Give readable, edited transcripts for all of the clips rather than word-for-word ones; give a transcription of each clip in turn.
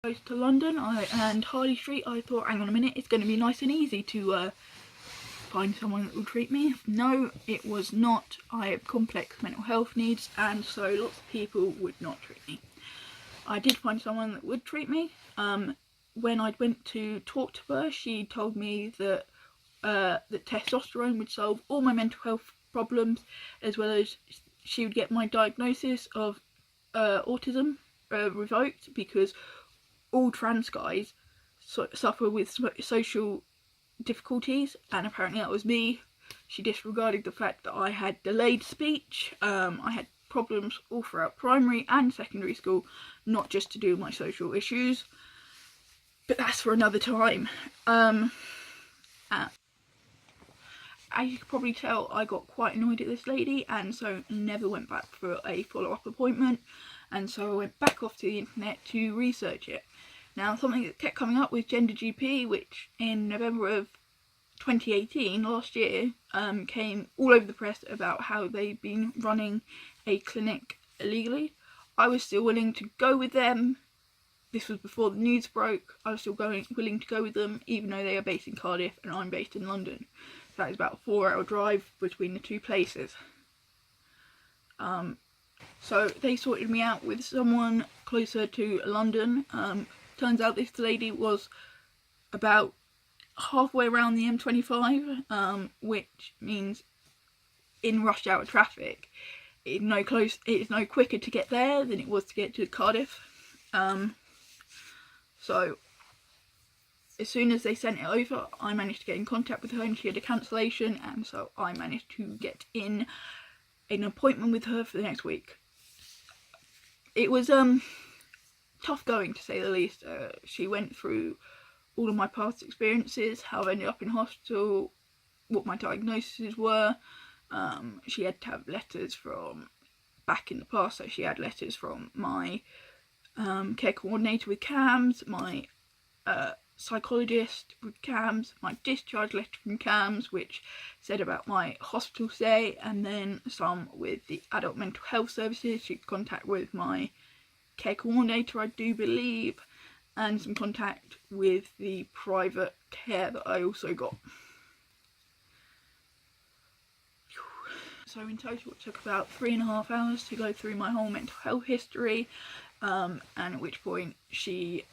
Close to London and Harley Street, I thought, hang on a minute, it's going to be nice and easy to find someone that will treat me. No, it was not. I have complex mental health needs, and so lots of people would not treat me. I did find someone that would treat me. When I went to talk to her, she told me that that testosterone would solve all my mental health problems, as well as she would get my diagnosis of autism revoked, because all trans guys suffer with social difficulties, and apparently that was me. She disregarded the fact that I had delayed speech. I had problems all throughout primary and secondary school, not just to do with my social issues, but that's for another time. As you can probably tell, I got quite annoyed at this lady, and so never went back for a follow-up appointment, and so I went back off to the internet to research it. Now, something that kept coming up was Gender GP, which in November of 2018, last year, came all over the press about how they've been running a clinic illegally. I was still willing to go with them. This was before the news broke. I was still willing to go with them, even though they are based in Cardiff and I'm based in London. So that is about a 4-hour drive between the two places. So they sorted me out with someone closer to London. Turns out this lady was about halfway around the M25, which means in rush hour traffic, it's no quicker to get there than it was to get to Cardiff. So as soon as they sent it over, I managed to get in contact with her, and she had a cancellation, and so I managed to get in an appointment with her for the next week. It was tough going, to say the least. She went through all of my past experiences, how I ended up in hospital, what my diagnoses were. She had to have letters from back in the past, so she had letters from my care coordinator with CAMS, my psychologist with CAMS, my discharge letter from CAMS, which said about my hospital stay, and then some with the adult mental health services. She had contact with my care coordinator, I do believe, and some contact with the private care that I also got. So in total it took about 3.5 hours to go through my whole mental health history, and at which point she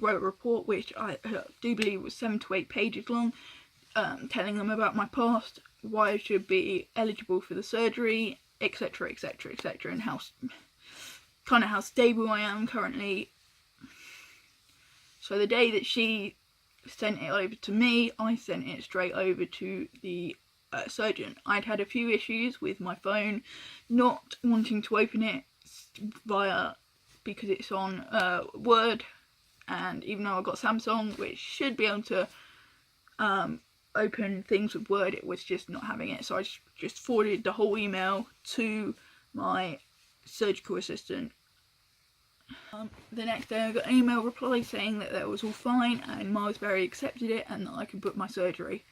wrote a report which I do believe was 7 to 8 pages long, telling them about my past, why I should be eligible for the surgery, etc, etc, etc, and how stable I am currently. So the day that she sent it over to me, I sent it straight over to the surgeon. I'd had a few issues with my phone, not wanting to open it because it's on Word, and even though I got Samsung, which should be able to open things with Word, it was just not having it. So I just forwarded the whole email to my surgical assistant. The next day I got an email reply saying that was all fine and Milesbury accepted it and that I could book my surgery.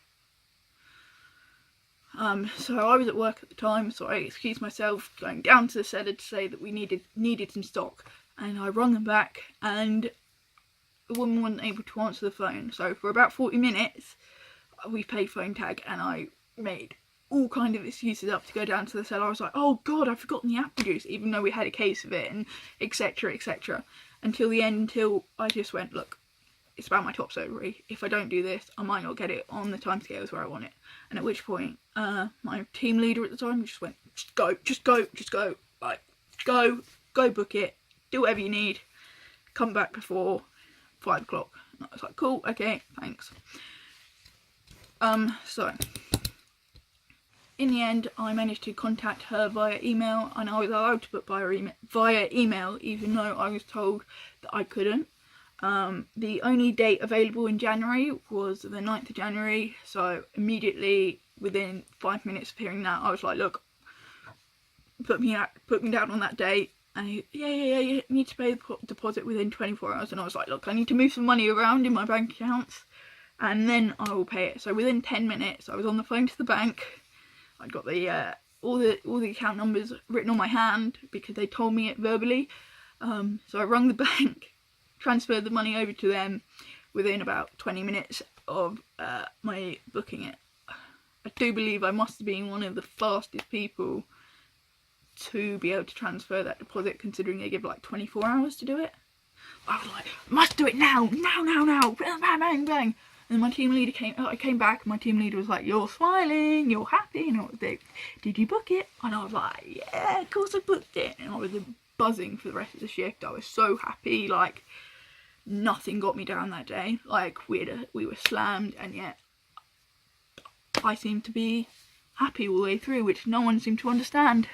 So I was at work at the time, so I excused myself, going down to the cellar to say that we needed some stock, and I rung them back and the woman wasn't able to answer the phone. So for about 40 minutes we played phone tag, and I made all kind of excuses up to go down to the cellar. I was like, oh god, I've forgotten the apple juice, even though we had a case of it, and etc, etc, until the end, until I just went, look, it's about my top surgery. If I don't do this, I might not get it on the timescales where I want it. And at which point, my team leader at the time just went, just go, like, go book it, do whatever you need, come back before 5 o'clock. And I was like, cool, okay, thanks. So in the end, I managed to contact her via email, and I was allowed to book via email, even though I was told that I couldn't. The only date available in January was the 9th of January, so immediately within 5 minutes of hearing that, I was like, look, put me down on that date. And yeah, you need to pay the deposit within 24 hours. And I was like, look, I need to move some money around in my bank accounts, and then I will pay it. So within 10 minutes, I was on the phone to the bank. I got the all the account numbers written on my hand because they told me it verbally. So I rung the bank, transferred the money over to them within about 20 minutes of my booking it. I do believe I must have been one of the fastest people to be able to transfer that deposit, considering they give like 24 hours to do it. I was like, must do it now, bang, bang, bang. And my team leader I came back, and my team leader was like, you're smiling, you're happy, and I was like, did you book it? And I was like, yeah, of course I booked it. And I was buzzing for the rest of the shift. I was so happy, like nothing got me down that day. Like we were slammed, and yet I seemed to be happy all the way through, which no one seemed to understand,